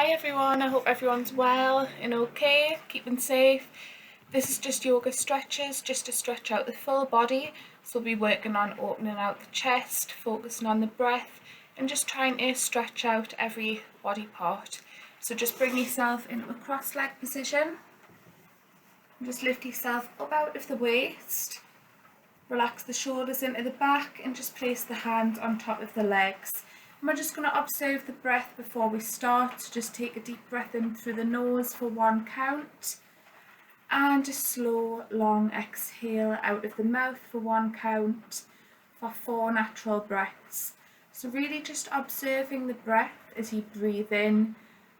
Hi everyone, I hope everyone's well and okay, keeping safe. This is just yoga stretches, just to stretch out the full body. So we'll be working on opening out the chest, focusing on the breath and just trying to stretch out every body part. So just bring yourself into a cross-leg position. Just lift yourself up out of the waist. Relax the shoulders into the back and just place the hands on top of the legs. And we're just going to observe the breath before we start. So just take a deep breath in through the nose for 1 count. And a slow, long exhale out of the mouth for 1 count for 4 natural breaths. So really just observing the breath as you breathe in,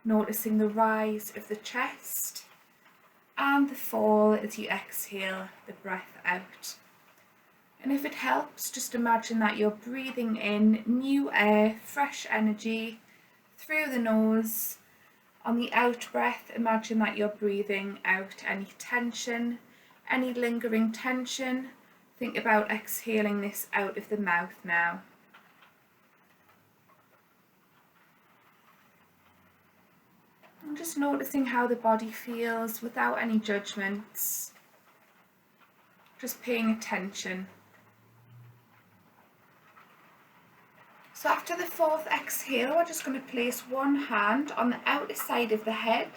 noticing the rise of the chest and the fall as you exhale the breath out. And if it helps, just imagine that you're breathing in new air, fresh energy through the nose. On the out breath, imagine that you're breathing out any tension, any lingering tension. Think about exhaling this out of the mouth now. And just noticing how the body feels without any judgments. Just paying attention. So after the 4th exhale, we're just going to place one hand on the outer side of the head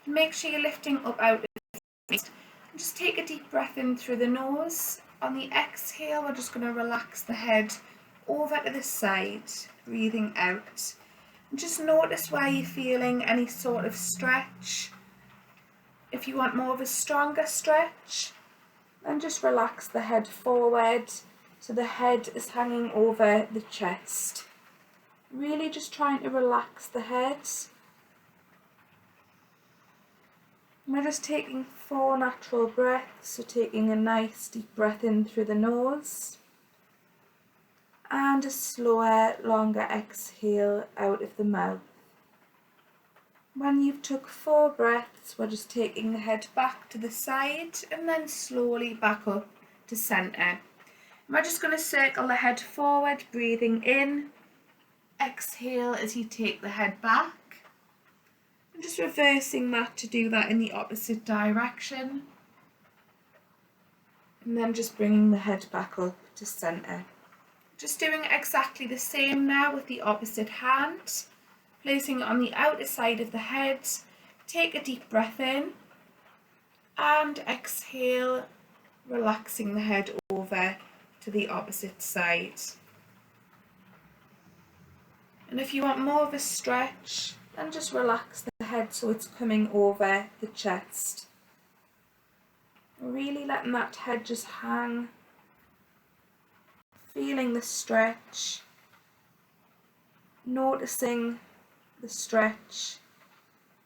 and make sure you're lifting up out of the waist. And just take a deep breath in through the nose. On the exhale, we're just going to relax the head over to the side, breathing out. And just notice where you're feeling any sort of stretch. If you want more of a stronger stretch, then just relax the head forward so the head is hanging over the chest. Really just trying to relax the head. And we're just taking 4 natural breaths, so taking a nice deep breath in through the nose and a slower, longer exhale out of the mouth. When you've took 4 breaths, we're just taking the head back to the side and then slowly back up to centre. And we're just going to circle the head forward, breathing in. Exhale as you take the head back. And just reversing that to do that in the opposite direction. And then just bringing the head back up to centre. Just doing exactly the same now with the opposite hand. Placing it on the outer side of the head. Take a deep breath in. And exhale, relaxing the head over to the opposite side. And if you want more of a stretch, then just relax the head so it's coming over the chest. Really letting that head just hang, feeling the stretch, noticing the stretch,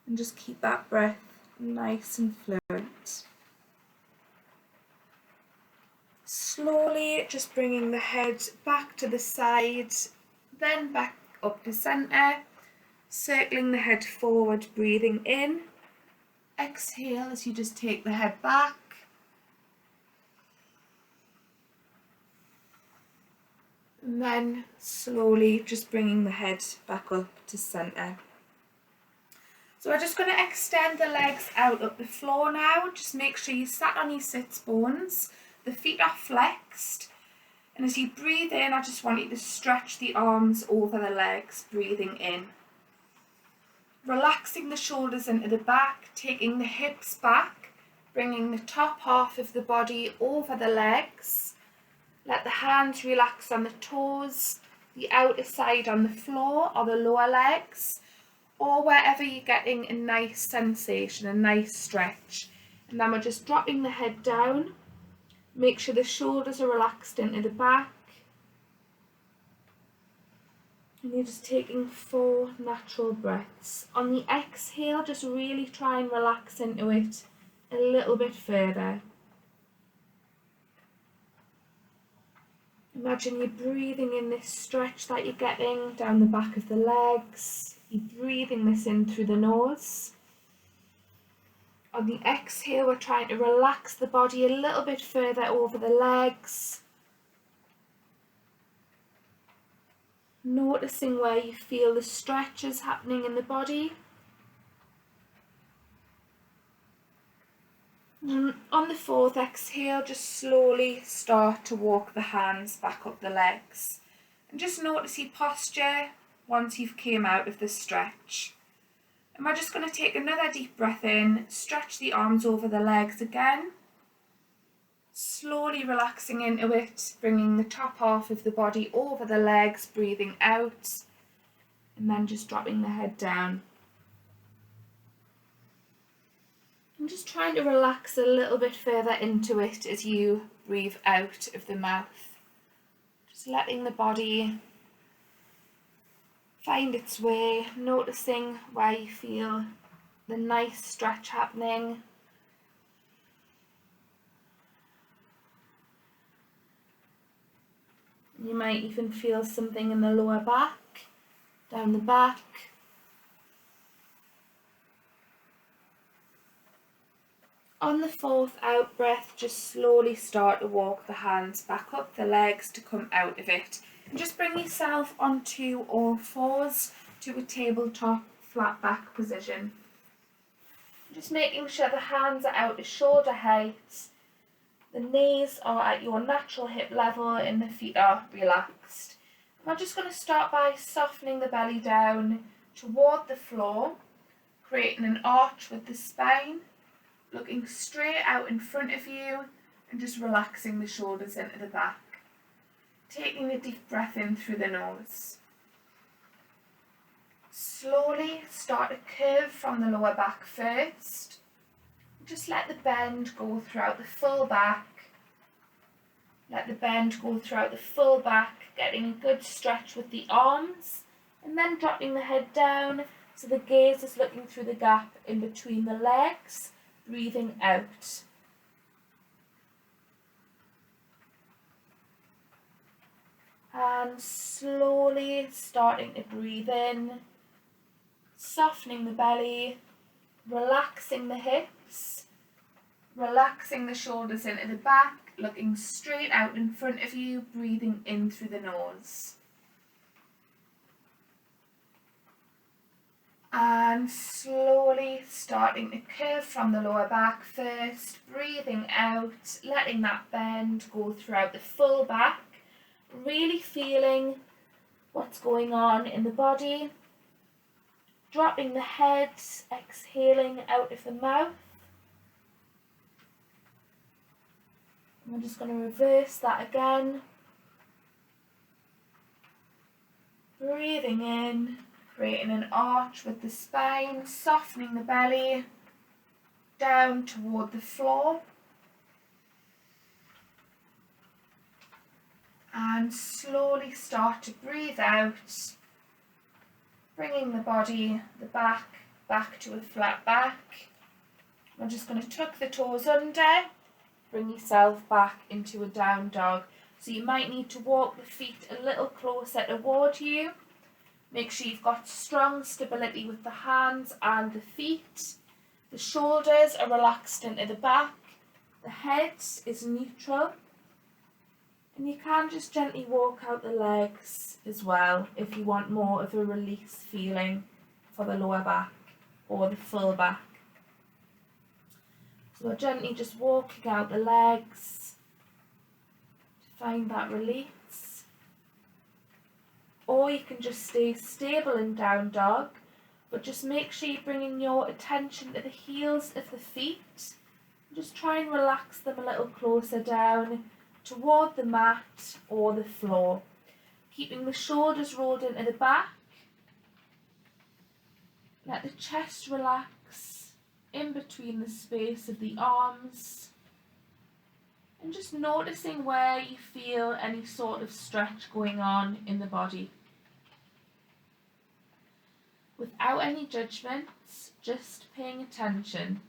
and just keep that breath nice and fluent. Slowly just bringing the head back to the side, then back up to centre, circling the head forward, breathing in. Exhale as you just take the head back. And then slowly just bringing the head back up to centre. So we're just going to extend the legs out up the floor now. Just make sure you sat on your sits bones. The feet are flexed. And as you breathe in, I just want you to stretch the arms over the legs, breathing in. Relaxing the shoulders into the back, taking the hips back, bringing the top half of the body over the legs. Let the hands relax on the toes, the outer side on the floor or the lower legs, or wherever you're getting a nice sensation, a nice stretch. And then we're just dropping the head down. Make sure the shoulders are relaxed into the back. And you're just taking 4 natural breaths. On the exhale, just really try and relax into it a little bit further. Imagine you're breathing in this stretch that you're getting down the back of the legs. You're breathing this in through the nose. On the exhale, we're trying to relax the body a little bit further over the legs. Noticing where you feel the stretches happening in the body. On the fourth exhale, just slowly start to walk the hands back up the legs. And just notice your posture once you've came out of the stretch. And we're just going to take another deep breath in, stretch the arms over the legs again. Slowly relaxing into it, bringing the top half of the body over the legs, breathing out. And then just dropping the head down. I'm just trying to relax a little bit further into it as you breathe out of the mouth. Just letting the body find its way, noticing where you feel the nice stretch happening. You might even feel something in the lower back, down the back. On the fourth out breath, just slowly start to walk the hands back up the legs to come out of it. And just bring yourself onto all fours to a tabletop flat back position. Just making sure the hands are out to shoulder height, the knees are at your natural hip level and the feet are relaxed. And I'm just going to start by softening the belly down toward the floor, creating an arch with the spine, looking straight out in front of you and just relaxing the shoulders into the back. Taking a deep breath in through the nose. Slowly start to curve from the lower back first. Just let the bend go throughout the full back. Let the bend go throughout the full back, getting a good stretch with the arms, and then dropping the head down so the gaze is looking through the gap in between the legs, breathing out. And slowly starting to breathe in, softening the belly, relaxing the hips, relaxing the shoulders into the back, looking straight out in front of you, breathing in through the nose. And slowly starting to curve from the lower back first, breathing out, letting that bend go throughout the full back. Really feeling what's going on in the body, dropping the head, exhaling out of the mouth. And we're just going to reverse that again. Breathing in, creating an arch with the spine, softening the belly down toward the floor. And slowly start to breathe out, bringing the body, the back to a flat back. We're just going to tuck the toes under, bring yourself back into a down dog. So you might need to walk the feet a little closer toward you. Make sure you've got strong stability with the hands and the feet. The shoulders are relaxed into the back. The head is neutral. And you can just gently walk out the legs as well if you want more of a release feeling for the lower back or the full back. So we're gently just walking out the legs to find that release. Or you can just stay stable in down dog, but just make sure you're bringing your attention to the heels of the feet. Just try and relax them a little closer down toward the mat or the floor, keeping the shoulders rolled into the back. Let the chest relax in between the space of the arms, and just noticing where you feel any sort of stretch going on in the body. Without any judgments, just paying attention.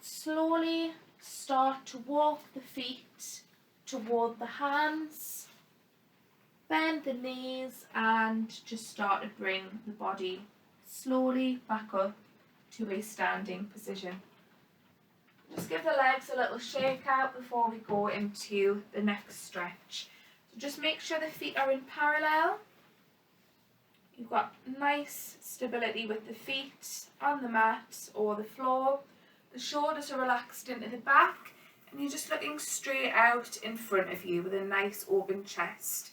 Slowly start to walk the feet toward the hands, bend the knees, and just start to bring the body slowly back up to a standing position. Just give the legs a little shake out before we go into the next stretch. So just make sure the feet are in parallel. You've got nice stability with the feet on the mat or the floor. The shoulders are relaxed into the back and you're just looking straight out in front of you with a nice open chest.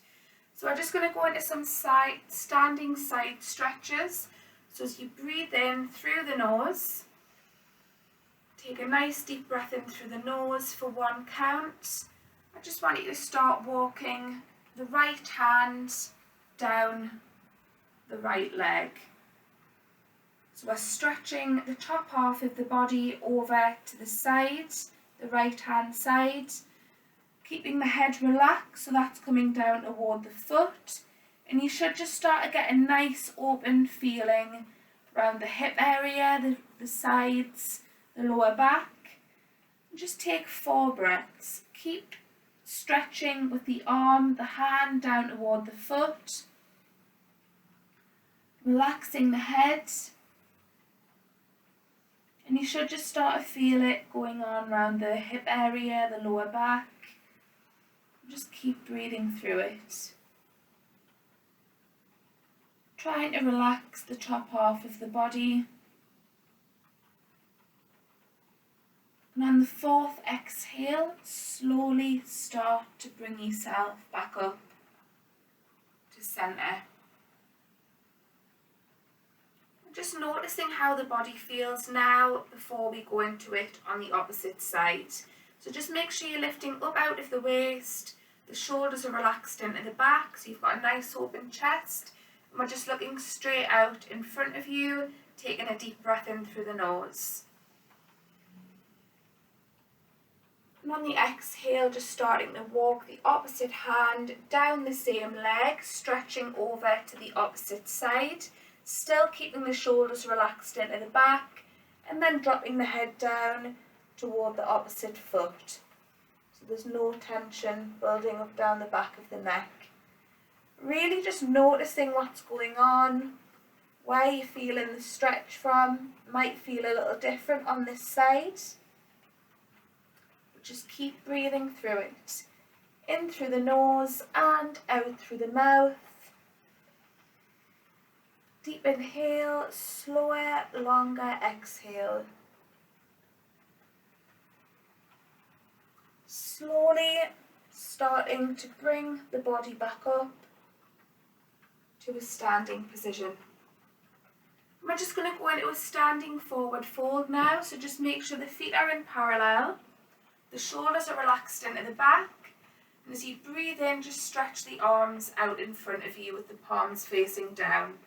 So I'm just going to go into some standing side stretches. So as you breathe in through the nose, take a nice deep breath in through the nose for 1 count. I just want you to start walking the right hand down the right leg. So we're stretching the top half of the body over to the side, the right hand side, keeping the head relaxed, so that's coming down toward the foot. And you should just start to get a nice open feeling around the hip area, the sides, the lower back. And just take 4 breaths. Keep stretching with the arm, the hand down toward the foot. Relaxing the head. And you should just start to feel it going on around the hip area, the lower back. Just keep breathing through it. Trying to relax the top half of the body. And on the 4th exhale, slowly start to bring yourself back up to centre. Just noticing how the body feels now before we go into it on the opposite side. So just make sure you're lifting up out of the waist, the shoulders are relaxed into the back, so you've got a nice open chest. And we're just looking straight out in front of you, taking a deep breath in through the nose. And on the exhale, just starting to walk the opposite hand down the same leg, stretching over to the opposite side. Still keeping the shoulders relaxed into the back and then dropping the head down toward the opposite foot. So there's no tension building up down the back of the neck. Really just noticing what's going on, where you're feeling the stretch from. Might feel a little different on this side. But just keep breathing through it. In through the nose and out through the mouth. Deep inhale, slower, longer exhale. Slowly starting to bring the body back up to a standing position. We're just going to go into a standing forward fold now, so just make sure the feet are in parallel, the shoulders are relaxed into the back, and as you breathe in, just stretch the arms out in front of you with the palms facing down.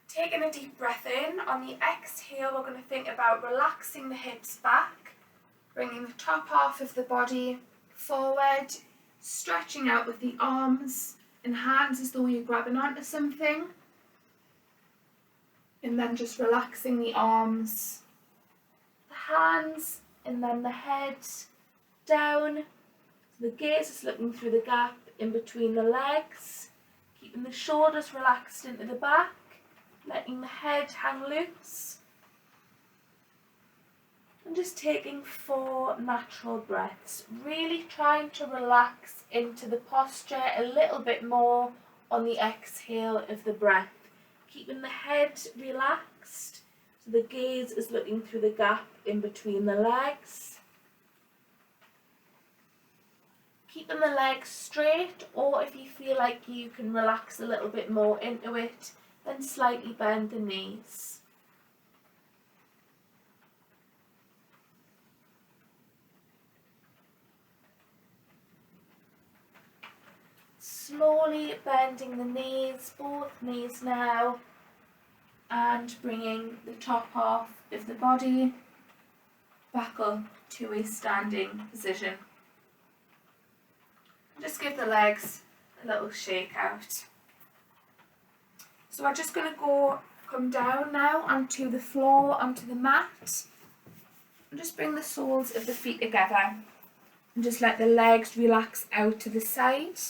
Taking a deep breath in, on the exhale we're going to think about relaxing the hips back, bringing the top half of the body forward, stretching out with the arms and hands as though you're grabbing onto something, and then just relaxing the arms, the hands, and then the head down. So the gaze is looking through the gap in between the legs, keeping the shoulders relaxed into the back, letting the head hang loose, and just taking 4 natural breaths, really trying to relax into the posture a little bit more on the exhale of the breath, keeping the head relaxed so the gaze is looking through the gap in between the legs, keeping the legs straight, or if you feel like you can relax a little bit more into it, then slightly bend the knees. Slowly bending the knees, both knees now, and bringing the top half of the body back up to a standing position. Just give the legs a little shake out. So we're just going to come down now onto the floor, onto the mat, and just bring the soles of the feet together and just let the legs relax out to the side,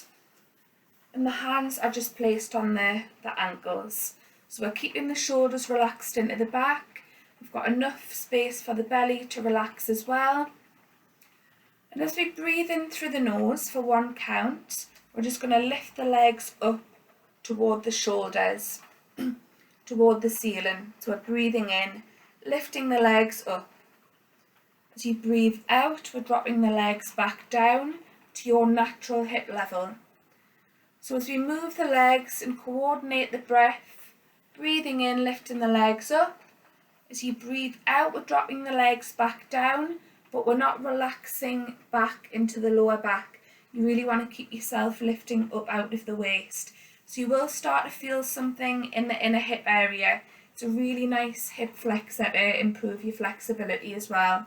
and the hands are just placed on the ankles. So we're keeping the shoulders relaxed into the back. We've got enough space for the belly to relax as well. And as we breathe in through the nose for 1 count, we're just going to lift the legs up toward the shoulders, toward the ceiling. So we're breathing in, lifting the legs up. As you breathe out, we're dropping the legs back down to your natural hip level. So as we move the legs and coordinate the breath, breathing in, lifting the legs up. As you breathe out, we're dropping the legs back down, but we're not relaxing back into the lower back. You really want to keep yourself lifting up out of the waist. So you will start to feel something in the inner hip area. It's a really nice hip flexor to improve your flexibility as well.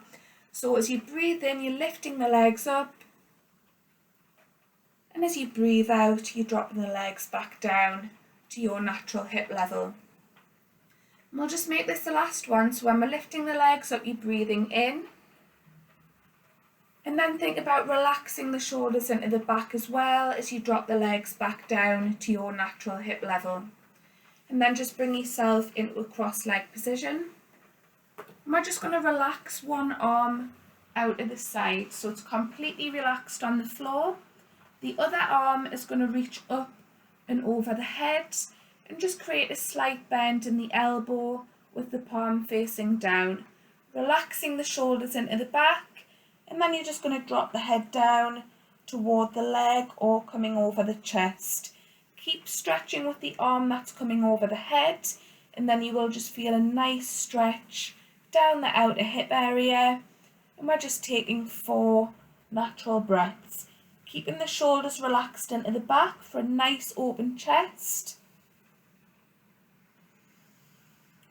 So as you breathe in, you're lifting the legs up. And as you breathe out, you're dropping the legs back down to your natural hip level. And we'll just make this the last one. So when we're lifting the legs up, you're breathing in. And then think about relaxing the shoulders into the back as well as you drop the legs back down to your natural hip level. And then just bring yourself into a cross-leg position. And we're just going to relax one arm out to the side so it's completely relaxed on the floor. The other arm is going to reach up and over the head and just create a slight bend in the elbow with the palm facing down. Relaxing the shoulders into the back. And then you're just going to drop the head down toward the leg or coming over the chest. Keep stretching with the arm that's coming over the head, and then you will just feel a nice stretch down the outer hip area. And we're just taking 4 natural breaths, keeping the shoulders relaxed into the back for a nice open chest.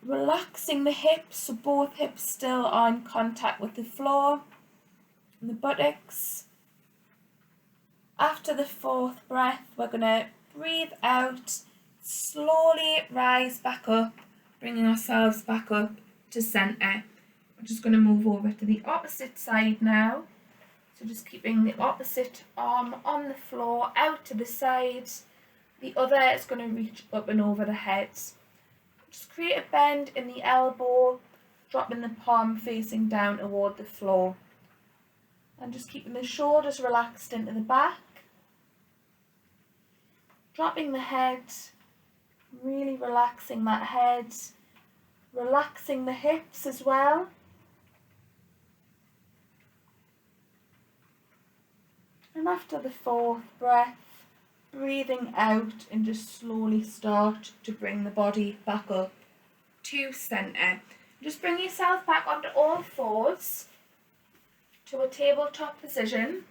Relaxing the hips so both hips still are in contact with the floor. And the buttocks. After the 4th breath, we're going to breathe out, slowly rise back up, bringing ourselves back up to centre. We're just going to move over to the opposite side now. So just keeping the opposite arm on the floor, out to the side. The other is going to reach up and over the head. Just create a bend in the elbow, dropping the palm facing down toward the floor. And just keeping the shoulders relaxed into the back. Dropping the head, really relaxing that head. Relaxing the hips as well. And after the 4th breath, breathing out and just slowly start to bring the body back up to centre. Just bring yourself back onto all fours. To a tabletop position.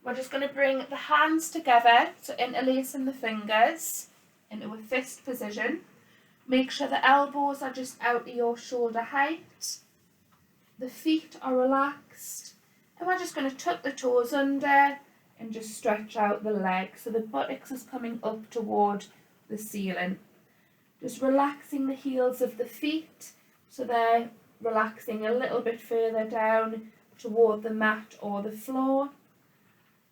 We're just going to bring the hands together, so interlacing the fingers into a fist position. Make sure the elbows are just out to your shoulder height. The feet are relaxed. And we're just going to tuck the toes under and just stretch out the legs. So the buttocks is coming up toward the ceiling. Just relaxing the heels of the feet so they're relaxing a little bit further down toward the mat or the floor.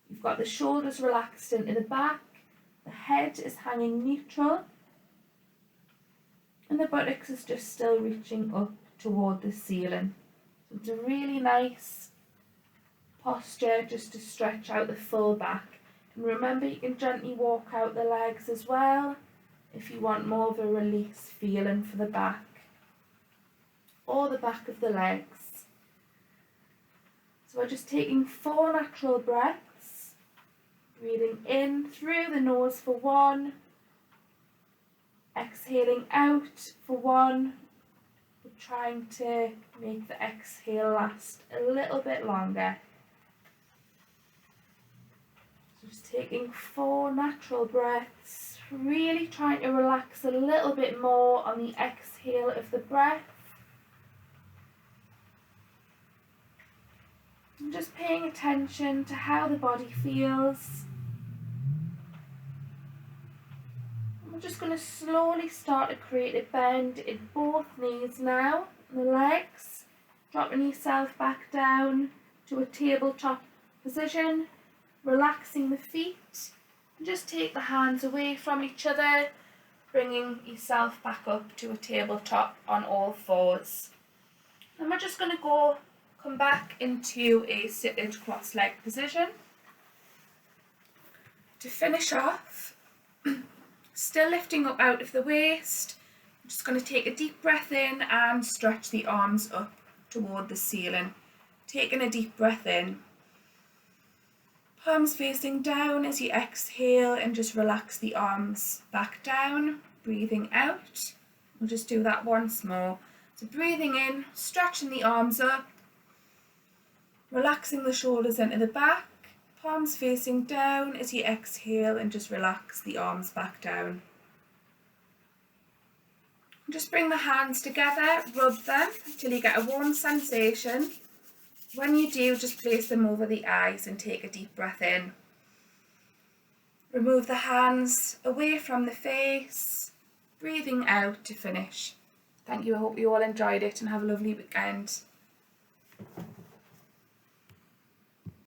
You've got the shoulders relaxed into the back, the head is hanging neutral, and the buttocks is just still reaching up toward the ceiling. So it's a really nice posture just to stretch out the full back. And remember, you can gently walk out the legs as well if you want more of a release feeling for the back or the back of the legs. So we're just taking 4 natural breaths, breathing in through the nose for 1, exhaling out for 1. We're trying to make the exhale last a little bit longer. So just taking 4 natural breaths, really trying to relax a little bit more on the exhale of the breath. And just paying attention to how the body feels. And we're just going to slowly start to create a bend in both knees now, and the legs. Dropping yourself back down to a tabletop position, relaxing the feet. And just take the hands away from each other, bringing yourself back up to a tabletop on all fours. And we're just going to come back into a seated cross-legged position. To finish off, Still lifting up out of the waist. I'm just going to take a deep breath in and stretch the arms up toward the ceiling. Taking a deep breath in. Palms facing down as you exhale, and just relax the arms back down. Breathing out. We'll just do that once more. So breathing in, stretching the arms up, relaxing the shoulders into the back, palms facing down as you exhale, and just relax the arms back down. And just bring the hands together, rub them until you get a warm sensation. When you do, just place them over the eyes and take a deep breath in. Remove the hands away from the face, breathing out to finish. Thank you, I hope you all enjoyed it and have a lovely weekend.